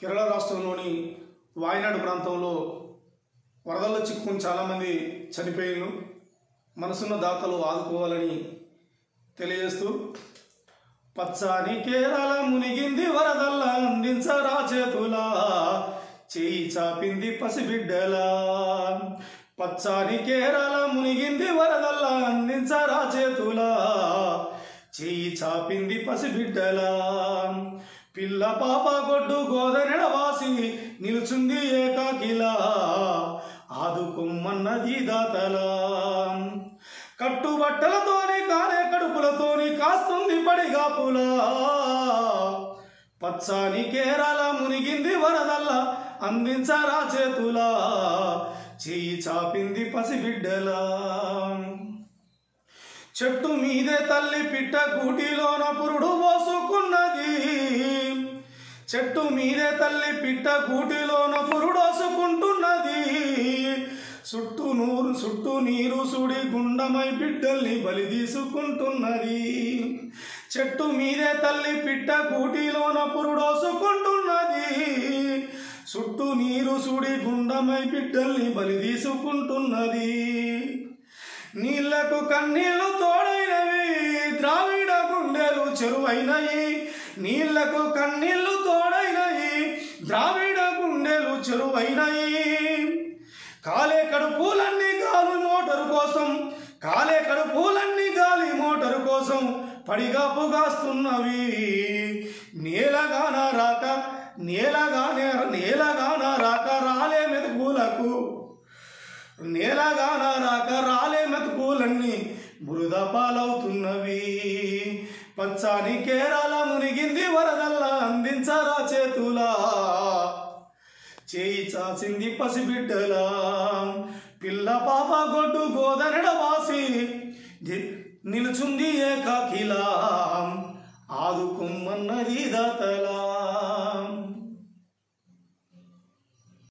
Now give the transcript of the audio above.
కేరళ రాష్ట్రంలోని వాయనాడు ప్రాంతంలో వరదల్లో చిక్కుకుని చాలామంది చనిపోయారు. మనసున్న దాతలు ఆదుకోవాలని తెలియజేస్తూ, పచ్చాని కేరళ మునిగింది వరదల్లా అందించరా చేతులా, చేయి చాపింది పసిబిడ్డలా. పచ్చాని కేరళ మునిగింది వరదల్లా అందించరా చేతులా, చేయి చాపింది పసిబిడ్డలా. పిల్ల పాప గొడ్డు గోదనెడవాసి నిలుచుంది ఏకాకిలా, ఆదుకొమ్మన్నది దాతలా. కట్టుబట్టలతోని కాలే కడుపులతోని కాస్తుంది పడిగాపులా, పచ్చాని కేరళ మునిగింది వరదల్లా అందించరా చేతులా, చెయ్యి చాపింది పసిబిడ్డలా. చెట్టు మీదే తల్లి పిట్ట గూటిలోన పురుడు పోసుకున్నది, చెట్టు మీదే తల్లి పిట్ట గూటిలోన పురుడోసుకుంటున్నది. చుట్టూ నీరు సుడి గుండమై బిడ్డల్ని బలి తీసుకుంటున్నది. చెట్టు మీదే తల్లి పిట్ట గూటిలోన పురుడోసుకుంటున్నది. చుట్టూ నీరు సుడి గుండమై బిడ్డల్ని బలి తీసుకుంటున్నది. నీళ్లకు కన్నీళ్లు తోడైనవి ద్రావిడ గుండెలు చెరువైనవి, నీళ్లకు కన్నీళ్లు తోడైనవి ద్రావిడ గుండెలు చెరువైనవి. కాలే కడుపులన్నీ గాలి మోటారు కోసం, కాలే కడుపులన్నీ గాలి మోటారు కోసం పడిగాపుగాస్తున్నవి. నేలగాన రాక రాలే మెతుకులకు, నేలగాన రాక రాలే మెతుకులన్నీ బురద పాలవుతున్నవి. పచ్చాని కేరళ మునిగింది వరదల్లా అందించరా చేతులా, చేయి చాచింది పసిబిడ్డలా. పిల్ల పాప గొడ్డు గోదనెడవాసి నిలుచుంది ఏకాకిలా, ఆదుకొమ్మన్నది దాతలా.